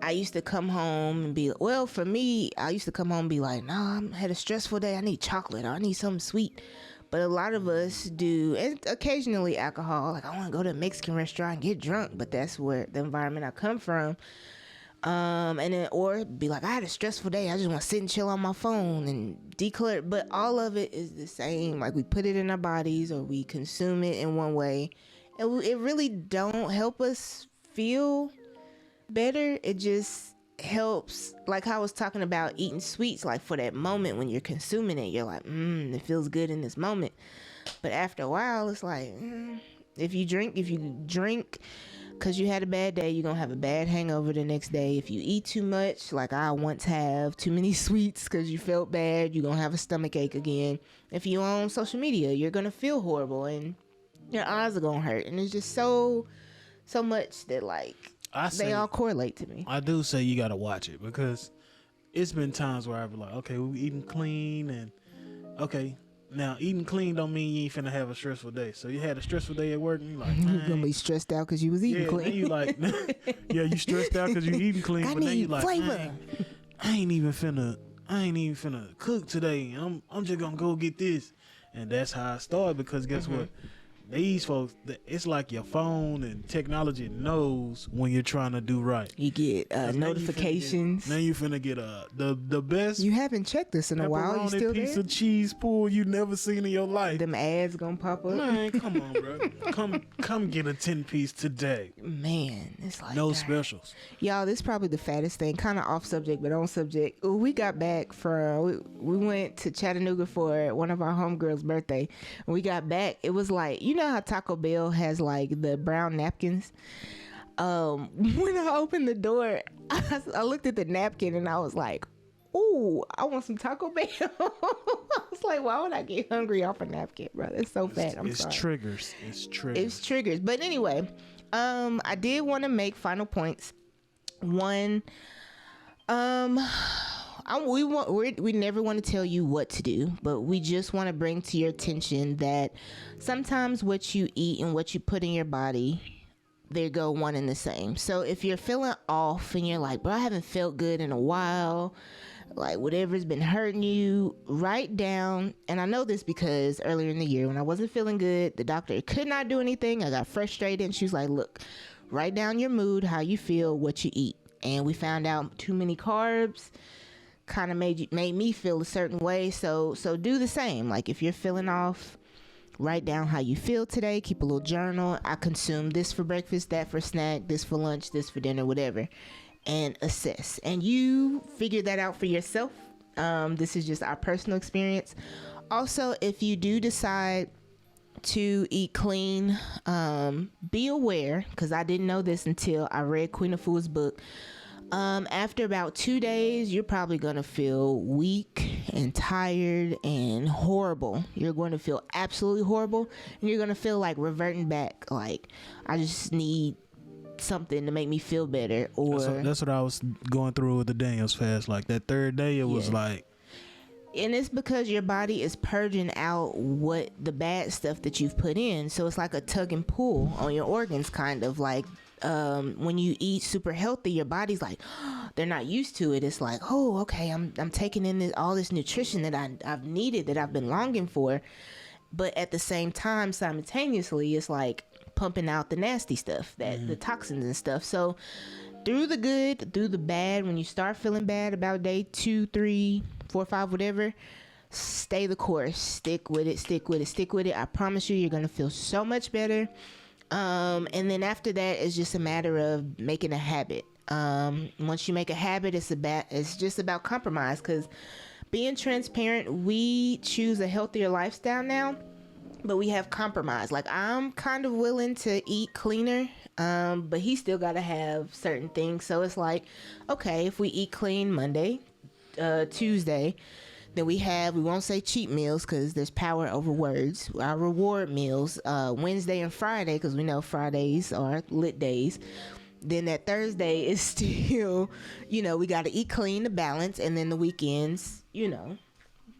I used to come home and be, well, for me, I used to come home and be like, nah, I had a stressful day. I need chocolate or I need something sweet. But a lot of us do, and occasionally alcohol. Like, I want to go to a Mexican restaurant and get drunk, but that's where the environment I come from. And then, or be like, I had a stressful day, I just want to sit and chill on my phone and declutter. But all of it is the same. Like, we put it in our bodies or we consume it in one way, and it really don't help us feel better. It just helps, like how I was talking about eating sweets, like for that moment when you're consuming it, you're like, it feels good in this moment. But after a while, it's like, if you drink because you had a bad day, you're gonna have a bad hangover the next day. If you eat too much, like I once have too many sweets because you felt bad, you're gonna have a stomach ache again. If you're on social media, you're gonna feel horrible and your eyes are gonna hurt. And it's just so much that, like, they all correlate to me. I do say you gotta watch it, because it's been times where I've been like, okay, we eating clean, and okay, now eating clean don't mean you ain't finna have a stressful day. So you had a stressful day at work, and you're like, you're gonna be stressed out because you was eating clean. Then you like, yeah, you stressed out because you eating clean, but then you like, flavor. I ain't even finna cook today. I'm just gonna go get this, and that's how I started. Because guess what? These folks, it's like your phone and technology knows when you're trying to do right. You get notifications. Now you finna get the best. You haven't checked this in a while. You still piece there? of cheese pull you never seen in your life. Them ads gonna pop up. Man, come on, bro. Come get a 10-piece today. Man, it's like no specials. Y'all, this is probably the fattest thing. Kind of off subject, but on subject. We got back from we went to Chattanooga for one of our homegirls' birthday. When we got back, it was like, you know how Taco Bell has like the brown napkins. When I opened the door, I looked at the napkin and I was like, ooh, I want some Taco Bell. I was like, why would I get hungry off a napkin, bro? It's so fat. I'm sorry. It's triggers. But anyway, I did want to make final points. One, we never want to tell you what to do, but we just want to bring to your attention that sometimes what you eat and what you put in your body, they go one and the same. So if you're feeling off and you're like, bro, I haven't felt good in a while, like whatever's been hurting you, write down. And I know this because earlier in the year when I wasn't feeling good, the doctor could not do anything. I got frustrated and she was like, look, write down your mood, how you feel, what you eat. And we found out too many carbs kind of made me feel a certain way. So do the same. Like if you're feeling off, write down how you feel today. Keep a little journal. I consume this for breakfast, that for snack, this for lunch, this for dinner, whatever, and assess. And you figure that out for yourself. This is just our personal experience. Also, if you do decide to eat clean, be aware, because I didn't know this until I read Queen Afua's book. After about 2 days, you're probably going to feel weak and tired and horrible. You're going to feel absolutely horrible. And you're going to feel like reverting back. Like, I just need something to make me feel better. Or that's what I was going through with the Daniels fast. Like that third day, it was like. And it's because your body is purging out what the bad stuff that you've put in. So it's like a tug and pull on your organs, kind of like. When you eat super healthy, your body's like, they're not used to it. It's like, oh, okay, I'm taking in all this nutrition that I've needed, that I've been longing for. But at the same time, simultaneously, it's like pumping out the nasty stuff, the toxins and stuff. So through the good, through the bad, when you start feeling bad about day 2, 3, 4, 5, whatever, stay the course. Stick with it. I promise you, you're going to feel so much better. And then after that, it's just a matter of making a habit. Once you make a habit, it's just about compromise, because being transparent, we choose a healthier lifestyle now, but we have compromise. Like, I'm kind of willing to eat cleaner, but he still got to have certain things. So it's like, okay, if we eat clean Monday, Tuesday, then we won't say cheat meals because there's power over words. Our reward meals, Wednesday and Friday, because we know Fridays are lit days. Then that Thursday is still, we got to eat clean to balance. And then the weekends,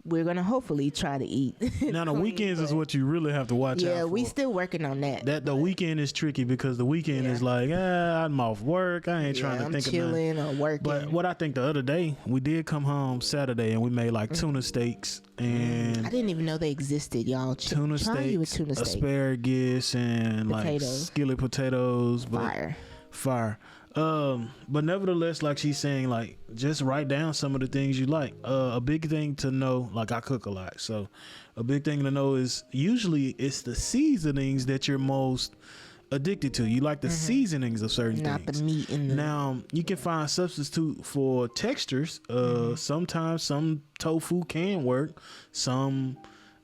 we're gonna hopefully try to eat. Now the weekends is what you really have to watch out for. Yeah, we still working on that. The weekend is tricky because the weekend is like, I'm off work. I ain't trying to think of chilling or working. But what I think the other day, we did come home Saturday and we made like tuna steaks and I didn't even know they existed, y'all. Tuna steaks, asparagus, and like skillet potatoes. Fire. But nevertheless, like she's saying, like just write down some of the things you like. A big thing to know, like I cook a lot, so a big thing to know is usually it's the seasonings that you're most addicted to. You like the seasonings of certain things, not the meat in the. Now you can find substitute for textures. Sometimes some tofu can work. Some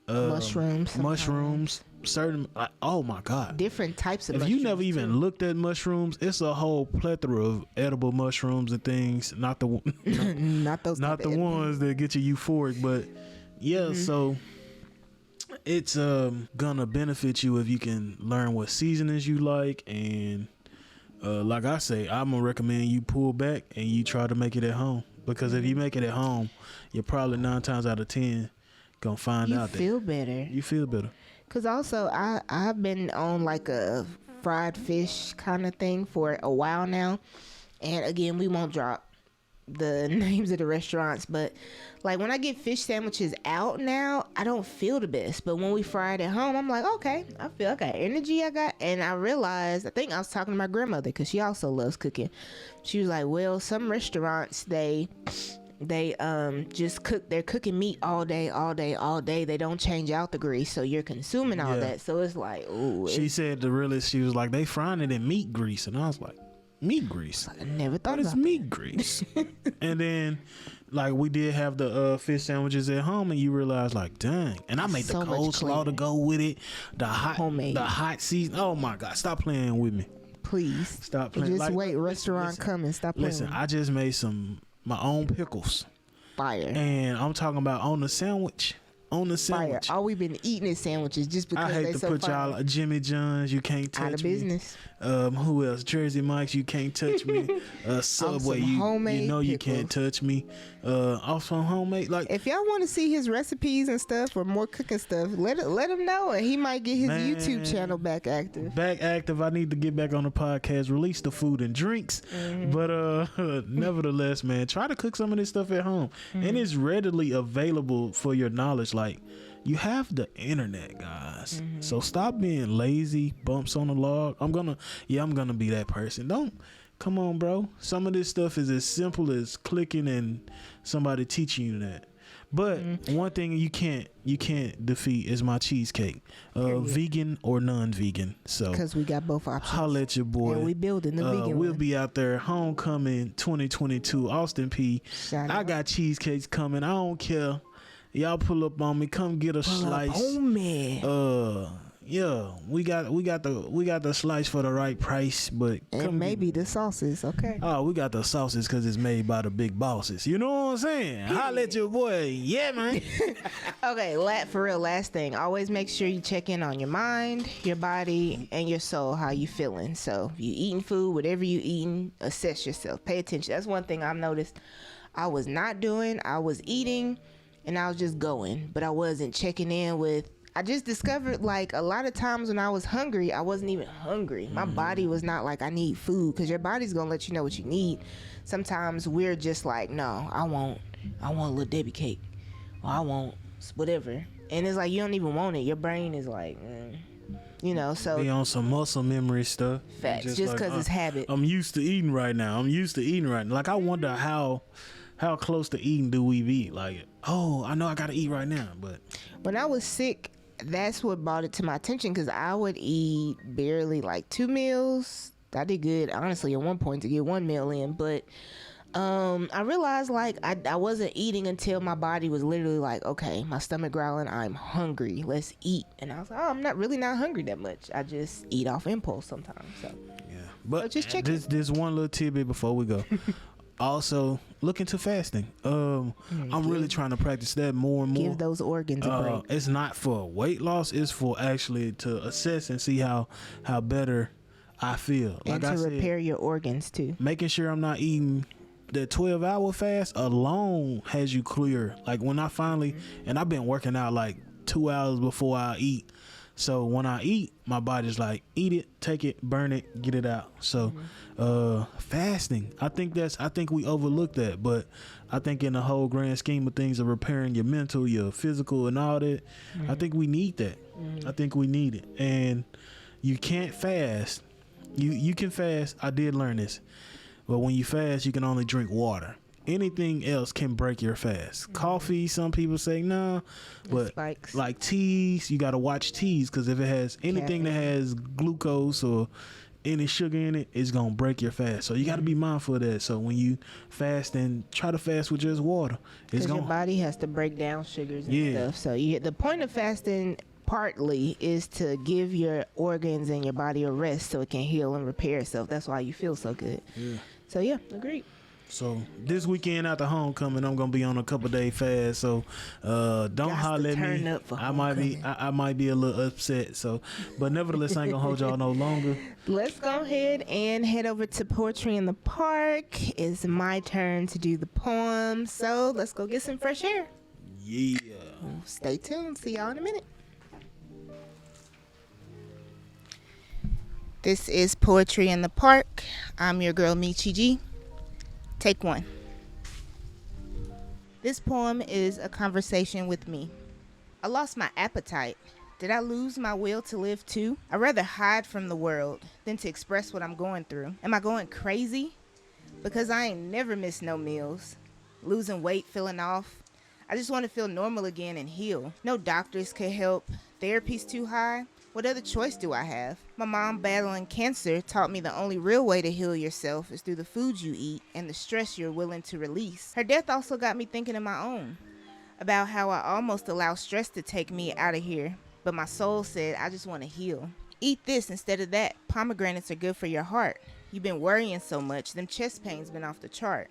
mushrooms. Certain, oh my God, different types of if mushrooms. You never even looked at mushrooms, it's a whole plethora of edible mushrooms and things, not the not the ones that get you euphoric, but so it's gonna benefit you if you can learn what seasonings you like. And like I say, I'm gonna recommend you pull back and you try to make it at home, because if you make it at home, you're probably 9 times out of 10 gonna find out that you feel better. Because also, I've been on like a fried fish kind of thing for a while now. And again, we won't drop the names of the restaurants. But like when I get fish sandwiches out now, I don't feel the best. But when we fry it at home, I'm like, okay, I feel I got energy. And I realized, I think I was talking to my grandmother because she also loves cooking. She was like, well, some restaurants, they just they're cooking meat all day. They don't change out the grease, so you're consuming all that. So it's like, ooh. She said she was like, they frying it in meat grease, and I was like, meat grease? I never thought about meat grease. And then like we did have the fish sandwiches at home, and you realize like, dang. And I made the coleslaw to go with it, the hot season. Oh my God, stop playing with me, please. Stop playing. Just wait, restaurant coming. Stop playing. Listen, I just made my own pickles. Fire. And I'm talking about on the sandwich. Fire. All we've been eating is sandwiches just because I hate to put y'all Jimmy John's, you can't touch me. Out of business. Who else? Jersey Mike's, you can't touch me. Subway, you know you can't touch me. Also homemade. Like, if y'all want to see his recipes and stuff or more cooking stuff, let him know, and he might get his YouTube channel back active. I need to get back on the podcast, release the food and drinks. But nevertheless, man, try to cook some of this stuff at home, and it's readily available for your knowledge. Like, you have the internet, guys. So stop being lazy. Bumps on the log. I'm gonna be that person. Come on, bro. Some of this stuff is as simple as clicking and somebody teaching you that. But one thing you can't defeat is my cheesecake, vegan or non-vegan. So because we got both options. Holla at your boy. And we building the vegan. We'll be out there, homecoming 2022, Austin P. I got cheesecakes coming. I don't care. Y'all pull up on me. Come get a slice. Oh man. Yeah, we got the slice for the right price, but and maybe the sauces, okay. Oh, we got the sauces because it's made by the big bosses. You know what I'm saying? Holla at your boy, yeah, man. Okay, for real. Last thing, always make sure you check in on your mind, your body, and your soul. How you feeling? So, if you eating food, whatever you eating, assess yourself. Pay attention. That's one thing I've noticed. I was not doing. I was eating, and I was just going, but I wasn't checking in with. I just discovered, like, a lot of times when I was hungry, I wasn't even hungry. My body was not like, I need food, because your body's gonna let you know what you need. Sometimes we're just like, no, I want a little Debbie cake, or I want whatever, and it's like you don't even want it. Your brain is like, so be on some muscle memory stuff. Facts, just because it's habit. I'm used to eating right now. Like, I wonder how close to eating do we be? Like, oh, I know I gotta eat right now, but when I was sick, that's what brought it to my attention, because I would eat barely like 2 meals. I did good, honestly, at one point to get 1 meal in, but I realized like I wasn't eating until my body was literally like, okay, my stomach growling, I'm hungry, let's eat. And I was like, oh, I'm not hungry that much. I just eat off impulse sometimes. So yeah, but so just check this one little tidbit before we go. Also, look into fasting. I'm really trying to practice that more and more. Give those organs a break. It's not for weight loss. It's for actually to assess and see how better I feel. And like to repair your organs too. Making sure I'm not eating that 12-hour fast alone has you clear. Like when I finally, and I've been working out like 2 hours before I eat. So when I eat, my body's like, eat it, take it, burn it, get it out. So fasting, I think we overlook that, but I think in the whole grand scheme of things of repairing your mental, your physical and all that, I think we need that. I think we need it. And you can't fast. You can fast. I did learn this. But when you fast, you can only drink water. Anything else can break your fast. Coffee, some people say no, but spikes. Like teas, you got to watch teas because if it has anything that has glucose or any sugar in it, it's going to break your fast. So you got to be mindful of that. So when you fast, and try to fast with just water. Because your body has to break down sugars and stuff. So the point of fasting partly is to give your organs and your body a rest so it can heal and repair itself. That's why you feel so good. Yeah. So yeah, agreed. So this weekend after homecoming, I'm gonna be on a couple day fast. So don't holler at me. I might be a little upset. So, but nevertheless, I ain't gonna hold y'all no longer. Let's go ahead and head over to Poetry in the Park. It's my turn to do the poem. So let's go get some fresh air. Yeah. Stay tuned. See y'all in a minute. This is Poetry in the Park. I'm your girl Michi G. Take one. This poem is a conversation with me. I lost my appetite. Did I lose my will to live too? I'd rather hide from the world than to express what I'm going through. Am I going crazy? Because I ain't never missed no meals. Losing weight, feeling off. I just want to feel normal again and heal. No doctors could help. Therapy's too high. What other choice do I have? My mom battling cancer taught me the only real way to heal yourself is through the foods you eat and the stress you're willing to release. Her death also got me thinking of my own, about how I almost allowed stress to take me out of here, but my soul said I just want to heal. Eat this instead of that. Pomegranates are good for your heart. You've been worrying so much, them chest pains been off the chart.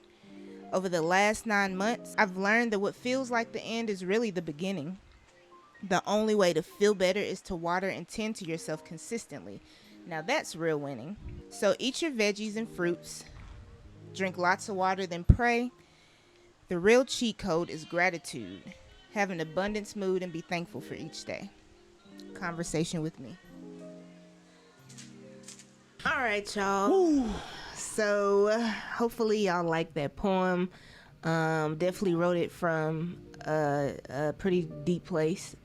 Over the last 9 months, I've learned that what feels like the end is really the beginning. The only way to feel better is to water and tend to yourself consistently. Now that's real winning. So eat your veggies and fruits. Drink lots of water, then pray. The real cheat code is gratitude. Have an abundance mood and be thankful for each day. Conversation with me. All right, y'all. Woo. So hopefully y'all like that poem. Definitely wrote it from a pretty deep place.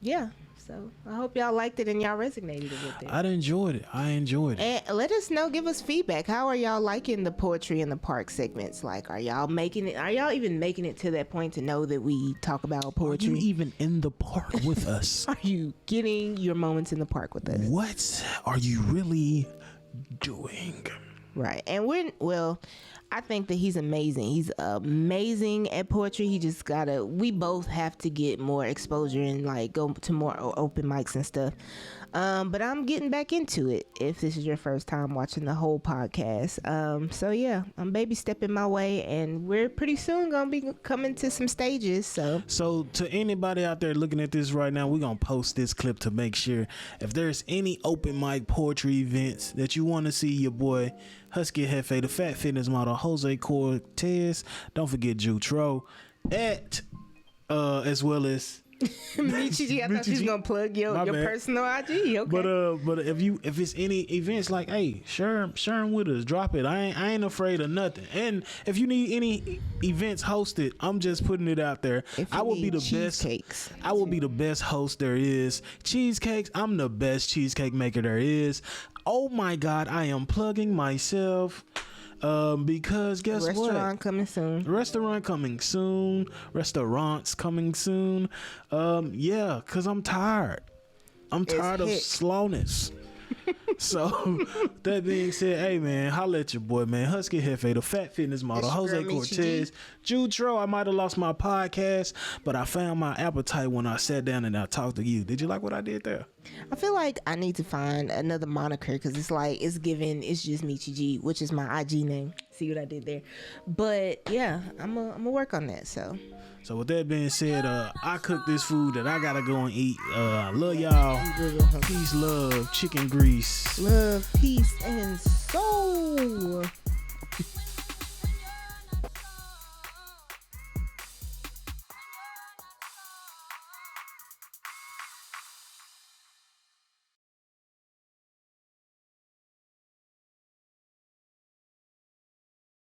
Yeah, so I hope y'all liked it and y'all resonated with it. I enjoyed it. And let us know, give us feedback. How are y'all liking the Poetry in the Park segments? Like, are y'all even making it to that point to know that we talk about poetry? Are you even in the park with us? Are you getting your moments in the park with us? What are you really doing? Right. And I think that he's amazing. He's amazing at poetry. We both have to get more exposure and like go to more open mics and stuff. But I'm getting back into it if this is your first time watching the whole podcast. So yeah, I'm baby stepping my way and we're pretty soon going to be coming to some stages. So to anybody out there looking at this right now, we're going to post this clip to make sure if there's any open mic poetry events that you want to see your boy Husky Hefe, the Fat Fitness model, Jose Cortez, don't forget Jutro, as well as Michi, I thought she was gonna plug your personal IG. Okay. But if it's any events, like, hey, share them with us, drop it. I ain't afraid of nothing. And if you need any events hosted, I'm just putting it out there. I will be the best. I will be the best host there is. Cheesecakes, I'm the best cheesecake maker there is. Oh my God, I am plugging myself. Because guess Restaurant coming soon. Restaurants coming soon. Yeah, because I'm tired. I'm tired of slowness. So that being said, hey man, holla at your boy, man. Husky Hefe, the Fat Fitness model, Jose Cortez, Jutro. I might have lost my podcast, but I found my appetite when I sat down and I talked to you. Did you like what I did there? I feel like I need to find another moniker because it's like it's just Michi G, which is my IG name. See what I did there? But yeah, I'm gonna work on that. So with that being said, I cooked this food that I gotta go and eat. Love y'all. Peace, love, chicken grease. Love, peace, and soul.